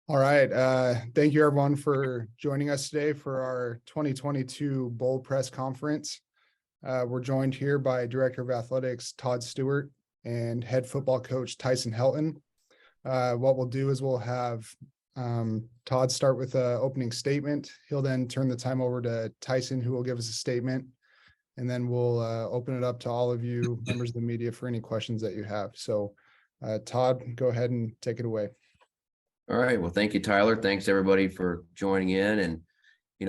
All right. Thank you everyone for joining us today for our 2022 Bowl Press Conference. We're joined here by Director of Athletics, Todd Stewart, and Head Football Coach, Tyson Helton. What we'll do is we'll have Todd start with an opening statement. He'll then turn the time over to Tyson, who will give us a statement. And then we'll open it up to all of you members of the media for any questions that you have. So Todd, go ahead and take it away. All right. Well, thank you, Tyler. Thanks everybody for joining in. And,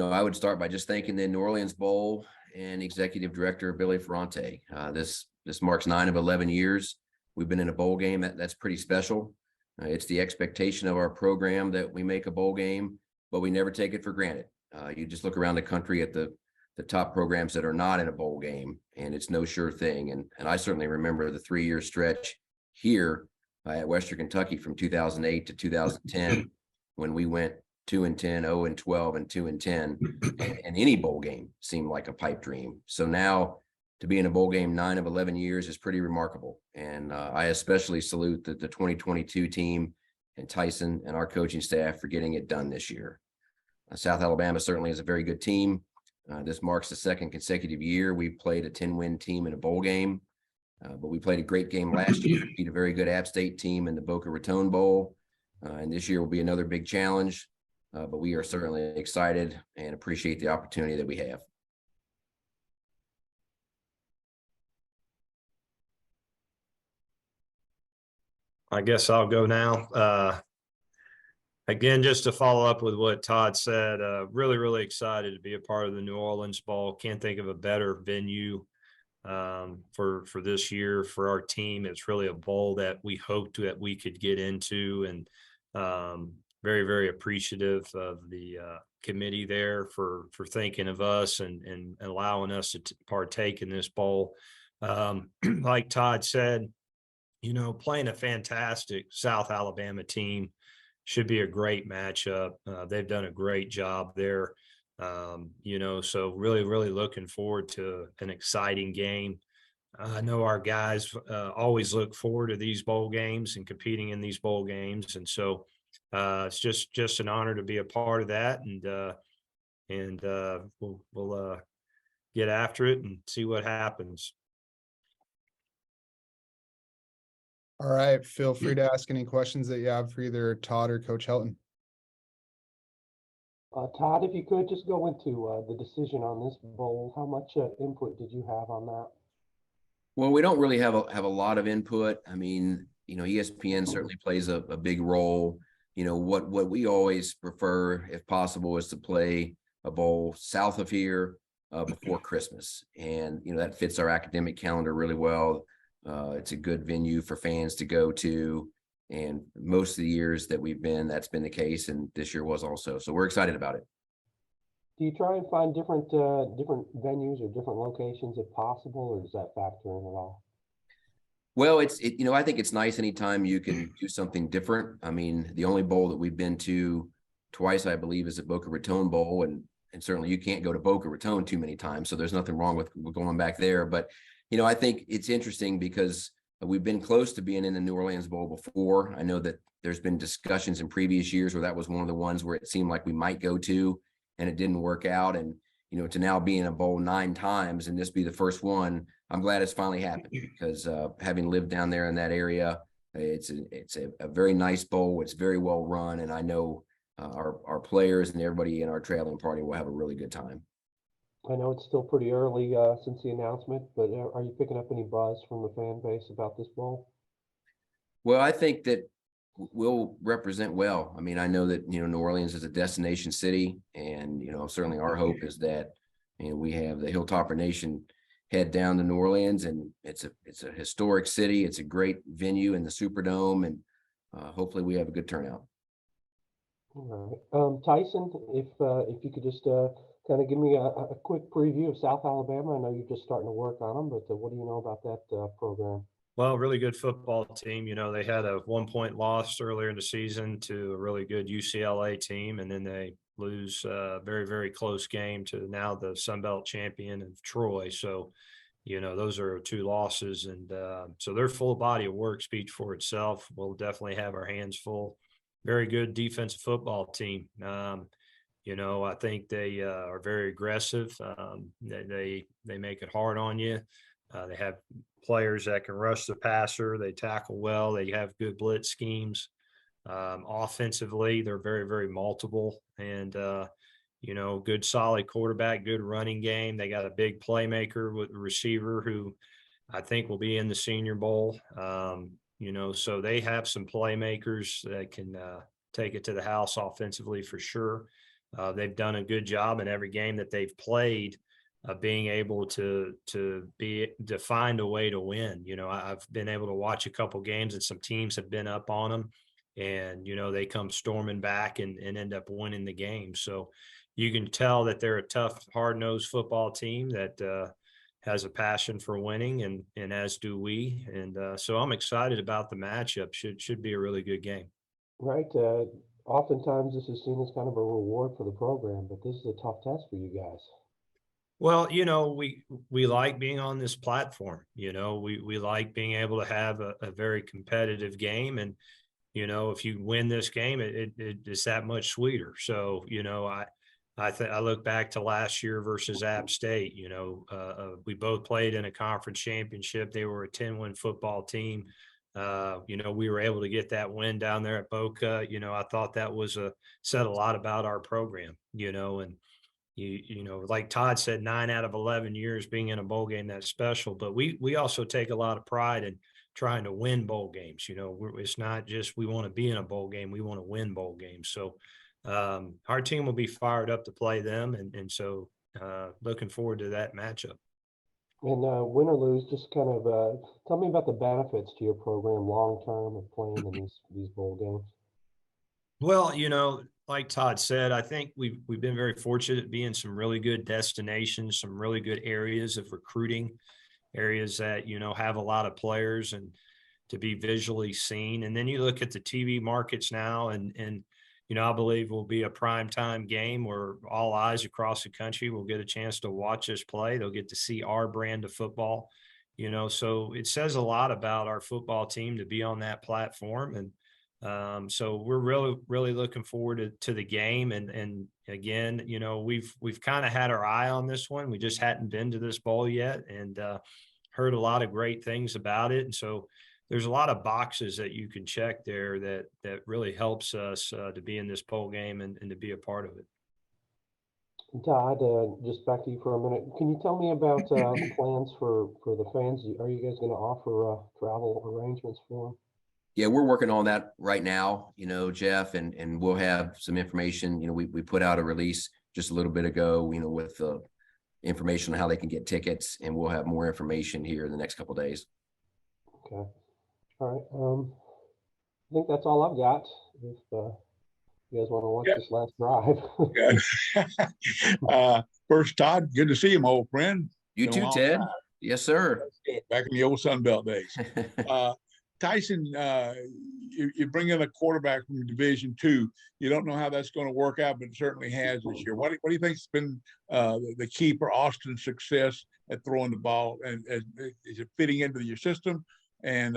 I would start by just thanking the New Orleans Bowl and Executive Director Billy Ferrante. This marks 9 of 11 years we've been in a bowl game. That's pretty special. It's the expectation of our program that we make a bowl game, but we never take it for granted. You just look around the country at the top programs that are not in a bowl game, and it's no sure thing. And I certainly remember the 3-year stretch here at Western Kentucky from 2008 to 2010, when we went 2-10, 0-12, and 2-10, and any bowl game seemed like a pipe dream. So now to be in a bowl game 9 of 11 years is pretty remarkable. And I especially salute the 2022 team and Tyson and our coaching staff for getting it done this year. South Alabama certainly is a very good team. This marks the 2nd consecutive year we've played a 10-win team in a bowl game. But we played a great game last year, beat a very good App State team in the Boca Raton Bowl. And this year will be another big challenge. But we are certainly excited and appreciate the opportunity that we have. I guess I'll go now. Again, just to follow up with what Todd said, really, really excited to be a part of the New Orleans Bowl. Can't think of a better venue for this year for our team. It's really a bowl that we hoped that we could get into, and very, very appreciative of the committee there for thinking of us and allowing us to partake in this bowl. Like Todd said, playing a fantastic South Alabama team should be a great matchup. They've done a great job there. So really, really looking forward to an exciting game. I know our guys always look forward to these bowl games and competing in these bowl games. And so it's just an honor to be a part of that. And we'll get after it and see what happens. All right. Feel free to ask any questions that you have for either Todd or Coach Helton. Todd, if you could just go into the decision on this bowl, how much input did you have on that? Well, we don't really have a lot of input. I mean, ESPN certainly plays a big role. What we always prefer, if possible, is to play a bowl south of here before Christmas. And, that fits our academic calendar really well. It's a good venue for fans to go to. And most of the years that we've been, that's been the case. And this year was also. So we're excited about it. Do you try and find different venues or different locations if possible, or does that factor in at all? Well, I think it's nice anytime you can do something different. I mean, the only bowl that we've been to twice, I believe, is the Boca Raton Bowl. And certainly you can't go to Boca Raton too many times. So there's nothing wrong with going back there. But, I think it's interesting because we've been close to being in the New Orleans Bowl before. I know that there's been discussions in previous years where that was one of the ones where it seemed like we might go to, and it didn't work out. And, to now be in a bowl 9 times and this be the first one, I'm glad it's finally happened, because having lived down there in that area, it's a very nice bowl. It's very well run. And I know our players and everybody in our traveling party will have a really good time. I know it's still pretty early since the announcement, but are you picking up any buzz from the fan base about this bowl? Well, I think that we'll represent well. I mean, I know that, New Orleans is a destination city, and, certainly our hope is that, we have the Hilltopper Nation head down to New Orleans, and it's a historic city. It's a great venue in the Superdome, and hopefully we have a good turnout. All right. Tyson, if you could just kind of give me a quick preview of South Alabama. I know you're just starting to work on them, but what do you know about that program? Well, really good football team. They had a 1-point loss earlier in the season to a really good UCLA team, and then they lose a very, very close game to now the Sun Belt champion of Troy. So, those are 2 losses, and so their full body of work speaks for itself. We'll definitely have our hands full very good defensive football team. I think they are very aggressive. They make it hard on you. They have players that can rush the passer. They tackle well. They have good blitz schemes. Offensively, they're very, very multiple and, good solid quarterback, good running game. They got a big playmaker with a receiver who I think will be in the Senior Bowl. So they have some playmakers that can take it to the house offensively for sure. They've done a good job in every game that they've played of being able to find a way to win. I've been able to watch a couple games and some teams have been up on them and, they come storming back and end up winning the game. So you can tell that they're a tough, hard-nosed football team that has a passion for winning and as do we. And so I'm excited about the matchup. Should be a really good game. Right. Oftentimes this is seen as kind of a reward for the program, but this is a tough test for you guys. Well, we like being on this platform. We like being able to have a very competitive game, and if you win this game, it's that much sweeter. So I look back to last year versus App State. We both played in a conference championship. They were a 10-win football team. We were able to get that win down there at Boca. I thought that said a lot about our program. And like Todd said, 9 out of 11 years being in a bowl game, that's special. But we also take a lot of pride in trying to win bowl games. It's not just we want to be in a bowl game; we want to win bowl games. So our team will be fired up to play them, and so looking forward to that matchup. And win or lose, just kind of tell me about the benefits to your program long term of playing in these bowl games. Well, like Todd said, I think we've been very fortunate to be in some really good destinations, some really good areas of recruiting, areas that have a lot of players and to be visually seen. And then you look at the TV markets now, and I believe will be a primetime game where all eyes across the country will get a chance to watch us play. They'll get to see our brand of football, so it says a lot about our football team to be on that platform. And so we're really, really looking forward to the game. And again, we've kind of had our eye on this one. We just hadn't been to this bowl yet and heard a lot of great things about it. And so there's a lot of boxes that you can check there that really helps us to be in this bowl game and to be a part of it. Todd, just back to you for a minute. Can you tell me about plans for the fans? Are you guys going to offer travel arrangements for them? Yeah, we're working on that right now, Jeff, and we'll have some information. We put out a release just a little bit ago, with the information on how they can get tickets, and we'll have more information here in the next couple of days. Okay. All right. I think that's all I've got. If you guys want to watch this last drive. First, Todd, good to see you, my old friend. You too, Ted. Yes, sir. Back in the old Sun Belt days. Tyson, you bring in a quarterback from Division II. You don't know how that's going to work out, but it certainly has this year. What do you think has been the key for Austin's success at throwing the ball? And is it fitting into your system? And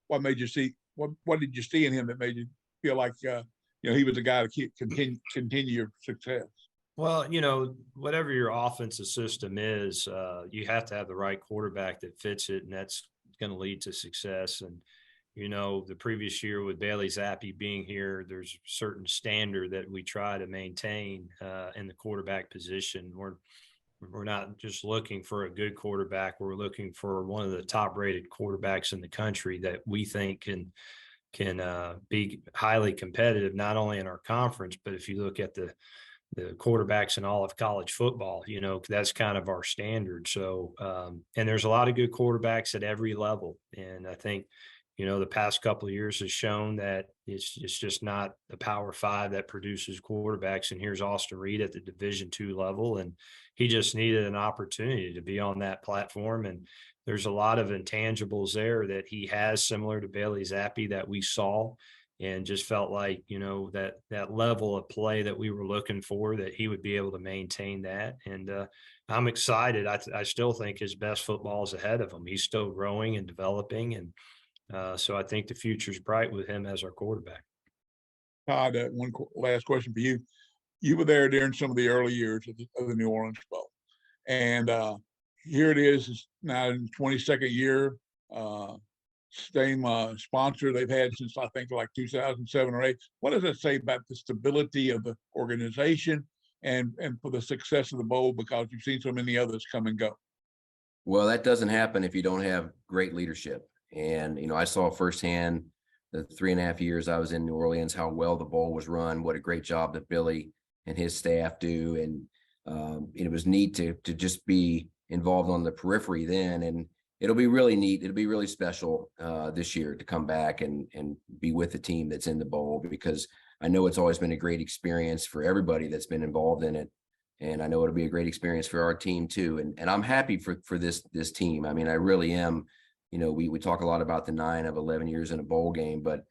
what made you see? What did you see in him that made you feel like he was the guy to continue your success? Well, whatever your offensive system is, you have to have the right quarterback that fits it, and that's going to lead to success. And the previous year with Bailey Zappi being here, there's a certain standard that we try to maintain in the quarterback position. We're not just looking for a good quarterback. We're looking for one of the top-rated quarterbacks in the country that we think can be highly competitive, not only in our conference, but if you look at the quarterbacks in all of college football, that's kind of our standard. So, and there's a lot of good quarterbacks at every level. And I think, the past couple of years has shown that it's just not the Power Five that produces quarterbacks. And here's Austin Reed at the Division II level, and he just needed an opportunity to be on that platform. And there's a lot of intangibles there that he has, similar to Bailey Zappi, that we saw, and just felt like, that level of play that we were looking for, that he would be able to maintain that. And I'm excited. I still think his best football is ahead of him. He's still growing and developing. And so I think the future's bright with him as our quarterback. Todd, last question for you. You were there during some of the early years of the New Orleans Bowl. And here it is, it's now in 22nd year. Same sponsor they've had since I think like 2007 or 8. What does that say about the stability of the organization and for the success of the bowl, because you've seen so many others come and go? Well, that doesn't happen if you don't have great leadership. And, I saw firsthand the 3.5 years I was in New Orleans, how well the bowl was run, what a great job that Billy and his staff do. And it was neat to just be involved on the periphery then. And it'll be really neat. It'll be really special this year to come back and be with the team that's in the bowl, because I know it's always been a great experience for everybody that's been involved in it. And I know it'll be a great experience for our team too. And I'm happy for this team. I mean, I really am. We talk a lot about the 9 of 11 years in a bowl game, but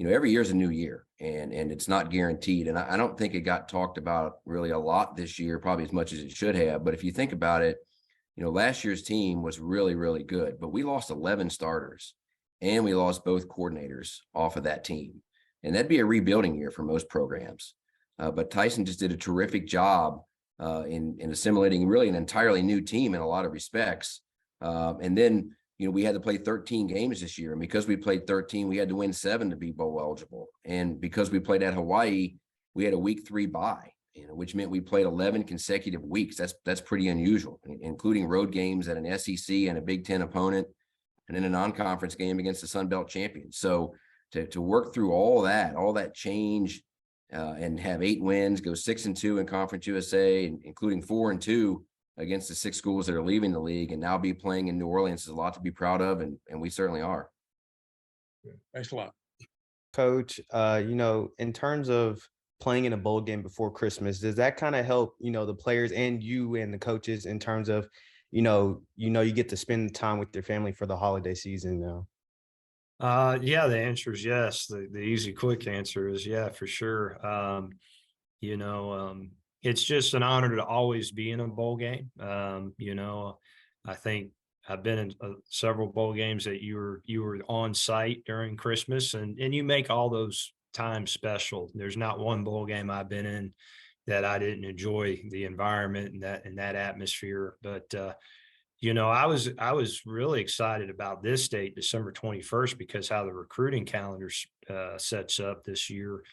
every year is a new year, and it's not guaranteed. And I don't think it got talked about really a lot this year, probably as much as it should have. But if you think about it, last year's team was really, really good, but we lost 11 starters and we lost both coordinators off of that team. And that'd be a rebuilding year for most programs. But Tyson just did a terrific job in assimilating really an entirely new team in a lot of respects. And then, we had to play 13 games this year. And because we played 13, we had to win 7 to be bowl eligible. And because we played at Hawaii, we had a week 3 bye, which meant we played 11 consecutive weeks. That's pretty unusual, including road games at an SEC and a Big Ten opponent, and then a non-conference game against the Sun Belt champions. So to work through all that change and have 8 wins, go 6-2 in Conference USA, including 4-2 against the 6 schools that are leaving the league, and now be playing in New Orleans is a lot to be proud of, and we certainly are. Thanks a lot. Coach, in terms of playing in a bowl game before Christmas, does that kind of help, the players and you and the coaches in terms of, you get to spend time with your family for the holiday season now? Yeah, the answer is yes. The easy, quick answer is yeah, for sure. It's just an honor to always be in a bowl game. I think I've been in several bowl games that you were on site during Christmas, and you make all those times special. There's not one bowl game I've been in that I didn't enjoy the environment and that atmosphere. But I was really excited about this date, December 21st, because how the recruiting calendar sets up this year.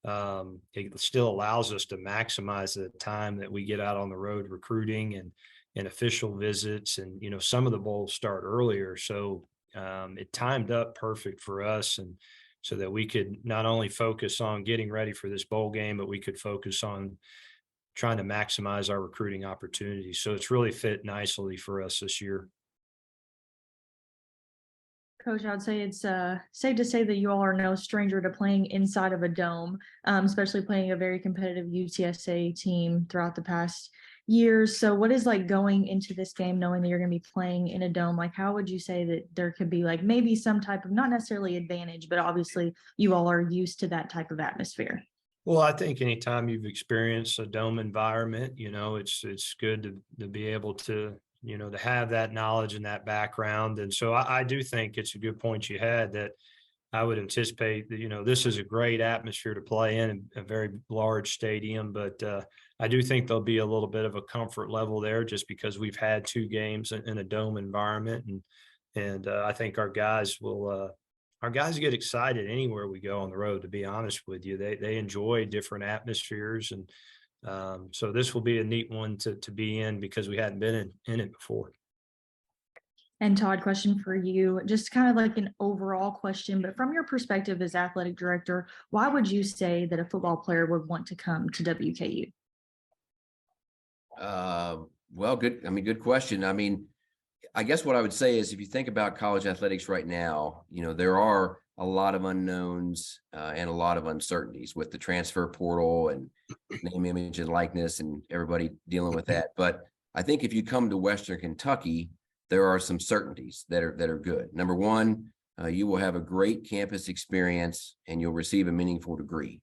It still allows us to maximize the time that we get out on the road recruiting and official visits. And, some of the bowls start earlier. So it timed up perfect for us, and so that we could not only focus on getting ready for this bowl game, but we could focus on trying to maximize our recruiting opportunities. So it's really fit nicely for us this year. Coach, I'd say it's safe to say that you all are no stranger to playing inside of a dome, especially playing a very competitive UTSA team throughout the past years. So what is like going into this game knowing that you're going to be playing in a dome? Like, how would you say that there could be like maybe some type of, not necessarily advantage, but obviously you all are used to that type of atmosphere? Well, I think anytime you've experienced a dome environment, it's good to be able to have that knowledge and that background. And so I do think it's a good point you had, that I would anticipate that, this is a great atmosphere to play in a very large stadium. But I do think there'll be a little bit of a comfort level there, just because we've had 2 games in a dome environment. And I think our guys get excited anywhere we go on the road, to be honest with you. They enjoy different atmospheres. And so this will be a neat one to be in, because we hadn't been in it before. And Todd, question for you, just kind of like an overall question, but from your perspective as athletic director, why would you say that a football player would want to come to WKU? Well, good question. I guess what I would say is, if you think about college athletics right now, there are a lot of unknowns and a lot of uncertainties with the transfer portal and name, image, and likeness, and everybody dealing with that. But I think if you come to Western Kentucky, there are some certainties that are good. Number one, you will have a great campus experience and you'll receive a meaningful degree.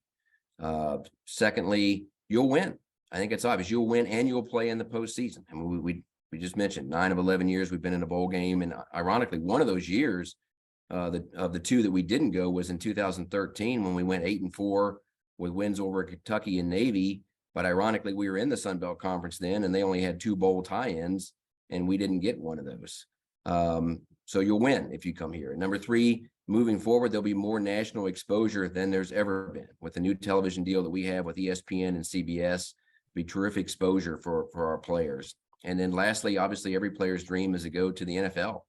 Secondly, you'll win. I think it's obvious. You'll win and you'll play in the postseason. We just mentioned 9 of 11 years we've been in a bowl game. And ironically, one of those years of the 2 that we didn't go was in 2013, when we went 8-4 with wins over Kentucky and Navy. But ironically, we were in the Sun Belt Conference then, and they only had 2 bowl tie-ins, and we didn't get one of those. So you'll win if you come here. Number 3, moving forward, there'll be more national exposure than there's ever been with the new television deal that we have with ESPN and CBS. Be terrific exposure for our players. And then lastly, obviously, every player's dream is to go to the NFL.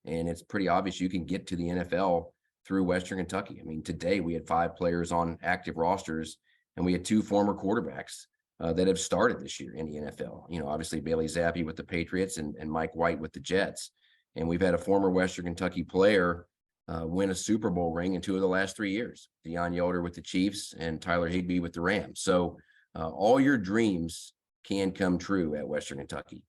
And it's pretty obvious you can get to the NFL through Western Kentucky. I mean, today we had 5 players on active rosters, and we had 2 former quarterbacks that have started this year in the NFL. You know, obviously Bailey Zappi with the Patriots and Mike White with the Jets. And we've had a former Western Kentucky player win a Super Bowl ring in 2 of the last 3 years. Deion Yoder with the Chiefs and Tyler Higbee with the Rams. So all your dreams can come true at Western Kentucky.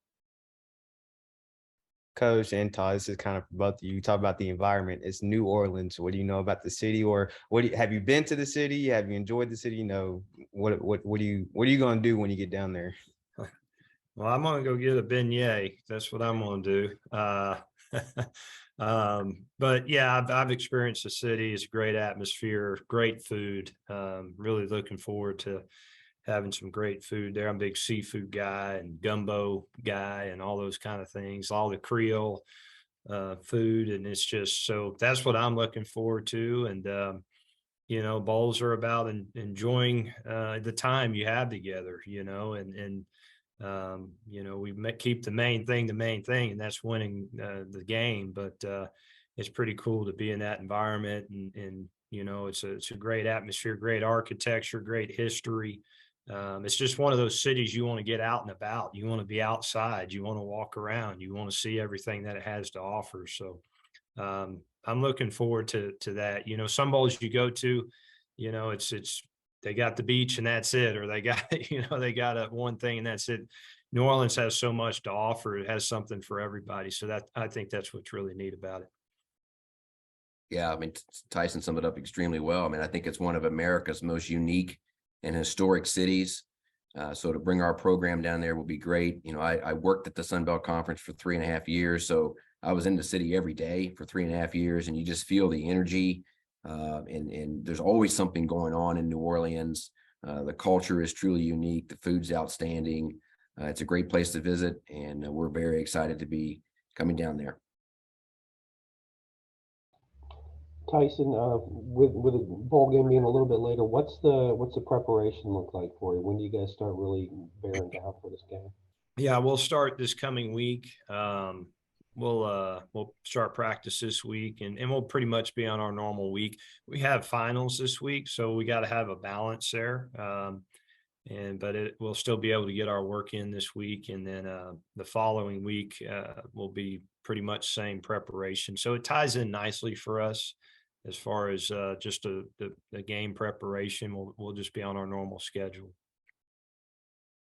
Coach and Todd, this is kind of for both of you. You talk about the environment. It's New Orleans. What do you know about the city, or have you been to the city? Have you enjoyed the city? You know, what are you going to do when you get down there? Well, I'm going to go get a beignet. That's what I'm going to do. But yeah, I've experienced the city. It's a great atmosphere, great food. Really looking forward to having some great food there. I'm a big seafood guy and gumbo guy and all those kind of things, all the Creole food. And it's just, so that's what I'm looking forward to. And, you know, bowls are about enjoying the time you have together, you know, and you know, we keep the main thing, and that's winning the game. But it's pretty cool to be in that environment. And you know, it's a great atmosphere, great architecture, great history. It's just one of those cities you want to get out and about. You want to be outside. You want to walk around. You want to see everything that it has to offer. So I'm looking forward to that. You know, some bowls you go to, you know, it's they got the beach and that's it, or they got, you know, they got one thing and that's it. New Orleans has so much to offer. It has something for everybody. So that, I think that's what's really neat about it. Yeah, I mean, Tyson summed it up extremely well. I mean, I think it's one of America's most unique and historic cities. So to bring our program down there will be great. You know, I worked at the Sun Belt Conference for 3.5 years. So I was in the city every day for 3.5 years, and you just feel the energy. And there's always something going on in New Orleans. The culture is truly unique. The food's outstanding. It's a great place to visit, and we're very excited to be coming down there. Tyson, with a bowl game being a little bit later, what's the preparation look like for you? When do you guys start really bearing down for this game? Yeah, we'll start this coming week. We'll start practice this week, and we'll pretty much be on our normal week. We have finals this week, so we got to have a balance there. But we'll still be able to get our work in this week, and then the following week will be pretty much same preparation. So it ties in nicely for us as far as just the game preparation. We'll just be on our normal schedule.